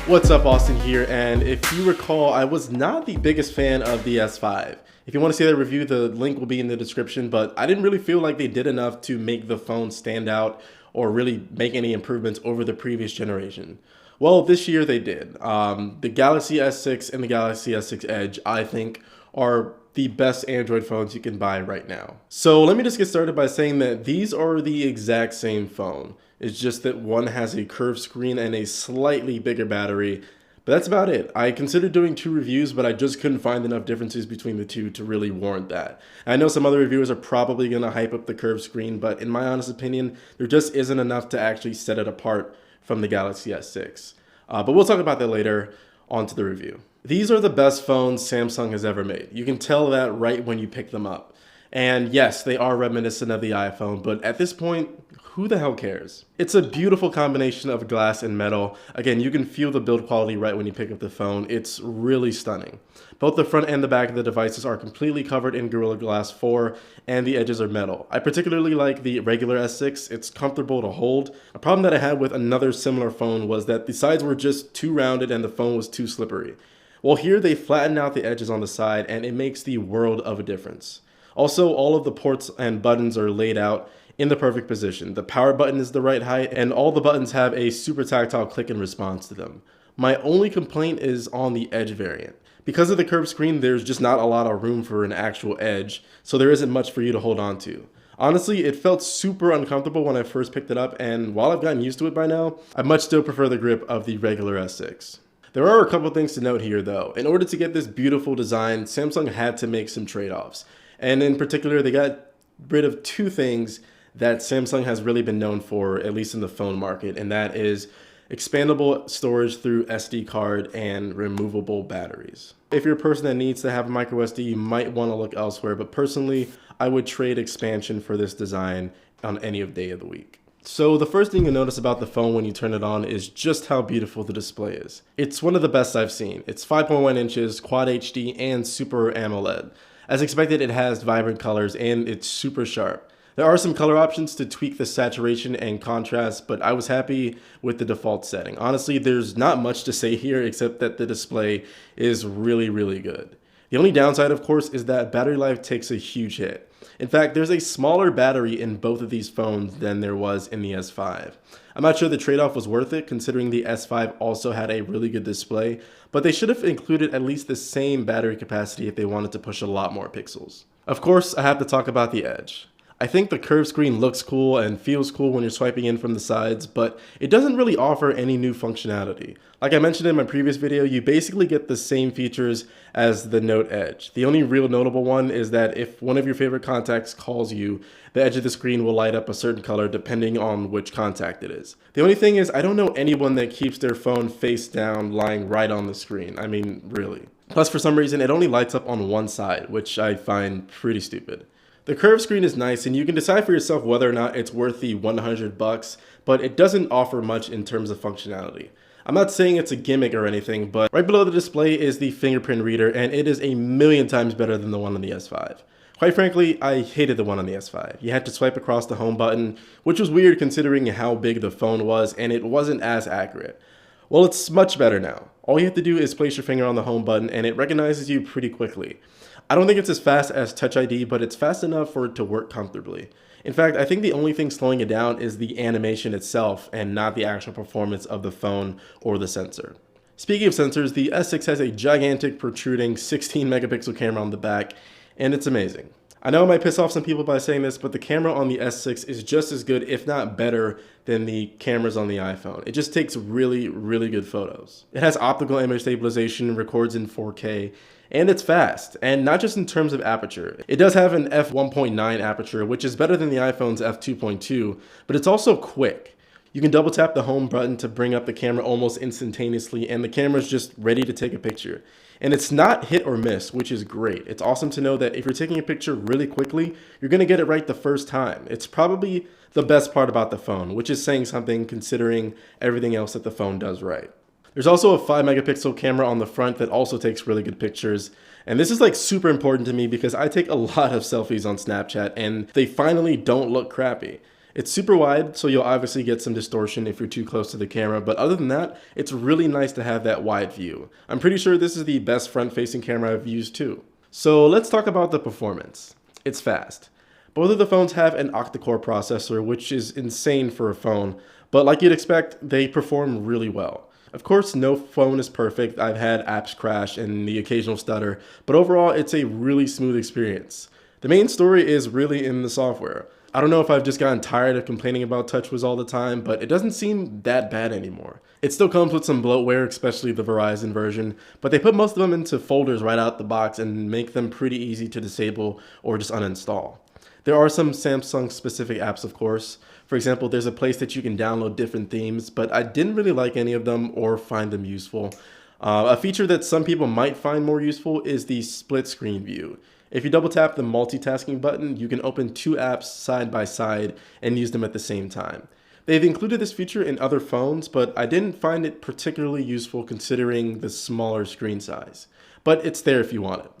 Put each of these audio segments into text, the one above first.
What's up, Austin here, and if you recall, I was not the biggest fan of the S5. If you want to see that review, the link will be in the description, but I didn't really feel like they did enough to make the phone stand out or really make any improvements over the previous generation. Well, this year they did. The Galaxy S6 and the Galaxy S6 Edge, I think, are the best Android phones you can buy right now. So let me just get started by saying that these are the exact same phone. It's just that one has a curved screen and a slightly bigger battery, but that's about it. I considered doing two reviews, but I just couldn't find enough differences between the two to really warrant that. I know some other reviewers are probably going to hype up the curved screen, but in my honest opinion, there just isn't enough to actually set it apart from the Galaxy S6. But we'll talk about that later. On to the review. These are the best phones Samsung has ever made. You can tell that right when you pick them up. And yes, they are reminiscent of the iPhone, but at this point, who the hell cares? It's a beautiful combination of glass and metal. Again, you can feel the build quality right when you pick up the phone. It's really stunning. Both the front and the back of the devices are completely covered in Gorilla Glass 4, and the edges are metal. I particularly like the regular S6. It's comfortable to hold. A problem that I had with another similar phone was that the sides were just too rounded and the phone was too slippery. Well, here they flatten out the edges on the side, and it makes the world of a difference. Also, all of the ports and buttons are laid out in the perfect position. The power button is the right height, and all the buttons have a super tactile click and response to them. My only complaint is on the Edge variant. Because of the curved screen, there's just not a lot of room for an actual edge, so there isn't much for you to hold on to. Honestly, it felt super uncomfortable when I first picked it up, and while I've gotten used to it by now, I much still prefer the grip of the regular S6. There are a couple things to note here though. In order to get this beautiful design, Samsung had to make some trade-offs. And in particular, they got rid of two things that Samsung has really been known for, at least in the phone market, and that is expandable storage through SD card and removable batteries. If you're a person that needs to have a micro SD, you might want to look elsewhere, but personally, I would trade expansion for this design on any day of the week. So the first thing you'll notice about the phone when you turn it on is just how beautiful the display is. It's one of the best I've seen. It's 5.1 inches, Quad HD, and Super AMOLED. As expected, it has vibrant colors and it's super sharp. There are some color options to tweak the saturation and contrast, but I was happy with the default setting. Honestly, there's not much to say here except that the display is really, really good. The only downside, of course, is that battery life takes a huge hit. In fact, there's a smaller battery in both of these phones than there was in the S5. I'm not sure the trade-off was worth it, considering the S5 also had a really good display, but they should have included at least the same battery capacity if they wanted to push a lot more pixels. Of course, I have to talk about the Edge. I think the curved screen looks cool and feels cool when you're swiping in from the sides, but it doesn't really offer any new functionality. Like I mentioned in my previous video, you basically get the same features as the Note Edge. The only real notable one is that if one of your favorite contacts calls you, the edge of the screen will light up a certain color depending on which contact it is. The only thing is, I don't know anyone that keeps their phone face down lying right on the screen. I mean, really. Plus, for some reason, it only lights up on one side, which I find pretty stupid. The curved screen is nice, and you can decide for yourself whether or not it's worth the $100, but it doesn't offer much in terms of functionality. I'm not saying it's a gimmick or anything, but right below the display is the fingerprint reader, and it is a million times better than the one on the S5. Quite frankly, I hated the one on the S5. You had to swipe across the home button, which was weird considering how big the phone was, and it wasn't as accurate. Well, it's much better now. All you have to do is place your finger on the home button, and it recognizes you pretty quickly. I don't think it's as fast as Touch ID, but it's fast enough for it to work comfortably. In fact, I think the only thing slowing it down is the animation itself and not the actual performance of the phone or the sensor. Speaking of sensors, the S6 has a gigantic protruding 16 megapixel camera on the back, and it's amazing. I know I might piss off some people by saying this, but the camera on the S6 is just as good, if not better, than the cameras on the iPhone. It just takes really, really good photos. It has optical image stabilization, records in 4K, and it's fast, and not just in terms of aperture. It does have an f1.9 aperture, which is better than the iPhone's f2.2, but it's also quick. You can double tap the home button to bring up the camera almost instantaneously, and the camera's just ready to take a picture. And it's not hit or miss, which is great. It's awesome to know that if you're taking a picture really quickly, you're gonna get it right the first time. It's probably the best part about the phone, which is saying something considering everything else that the phone does right. There's also a 5 megapixel camera on the front that also takes really good pictures. And this is like super important to me because I take a lot of selfies on Snapchat and they finally don't look crappy. It's super wide, so you'll obviously get some distortion if you're too close to the camera, but other than that, it's really nice to have that wide view. I'm pretty sure this is the best front-facing camera I've used too. So let's talk about the performance. It's fast. Both of the phones have an octa-core processor, which is insane for a phone, but like you'd expect, they perform really well. Of course, no phone is perfect. I've had apps crash and the occasional stutter, but overall, it's a really smooth experience. The main story is really in the software. I don't know if I've just gotten tired of complaining about TouchWiz all the time, but it doesn't seem that bad anymore. It still comes with some bloatware, especially the Verizon version, but they put most of them into folders right out the box and make them pretty easy to disable or just uninstall. There are some Samsung specific apps, of course. For example, there's a place that you can download different themes, but I didn't really like any of them or find them useful. A feature that some people might find more useful is the split screen view. If you double tap the multitasking button, you can open two apps side by side and use them at the same time. They've included this feature in other phones, but I didn't find it particularly useful considering the smaller screen size. But it's there if you want it.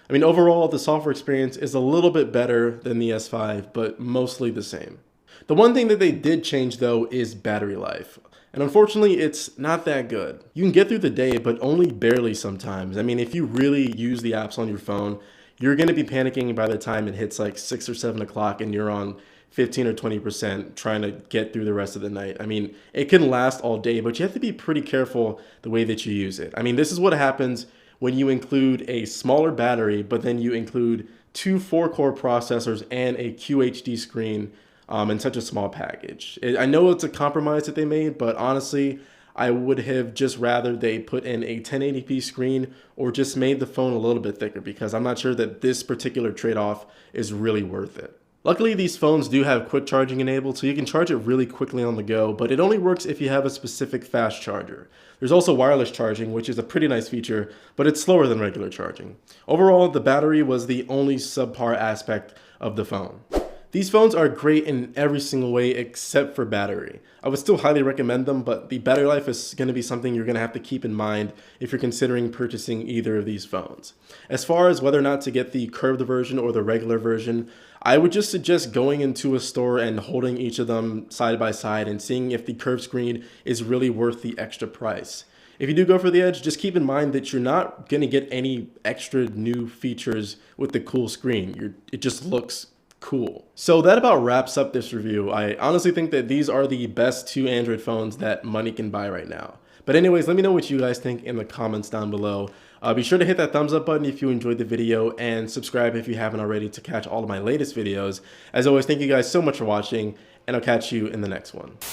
I mean, overall, the software experience is a little bit better than the S5, but mostly the same. The one thing that they did change though is battery life. And unfortunately, it's not that good. You can get through the day, but only barely sometimes. I mean, if you really use the apps on your phone, you're gonna be panicking by the time it hits like 6 or 7 o'clock and you're on 15 or 20% trying to get through the rest of the night. I mean, it can last all day, but you have to be pretty careful the way that you use it. I mean, this is what happens when you include a smaller battery, but then you include two 4-core processors and a QHD screen in such a small package. I know it's a compromise that they made, but honestly, I would have just rather they put in a 1080p screen or just made the phone a little bit thicker, because I'm not sure that this particular trade-off is really worth it. Luckily, these phones do have quick charging enabled, so you can charge it really quickly on the go, but it only works if you have a specific fast charger. There's also wireless charging, which is a pretty nice feature, but it's slower than regular charging. Overall, the battery was the only subpar aspect of the phone. These phones are great in every single way except for battery. I would still highly recommend them, but the battery life is going to be something you're going to have to keep in mind if you're considering purchasing either of these phones. As far as whether or not to get the curved version or the regular version, I would just suggest going into a store and holding each of them side by side and seeing if the curved screen is really worth the extra price. If you do go for the Edge, just keep in mind that you're not going to get any extra new features with the cool screen. It just looks cool. So that about wraps up this review. I honestly think that these are the best two Android phones that money can buy right now. But anyways, let me know what you guys think in the comments down below. Be sure to hit that thumbs up button if you enjoyed the video, and subscribe if you haven't already to catch all of my latest videos. As always, thank you guys so much for watching, and I'll catch you in the next one.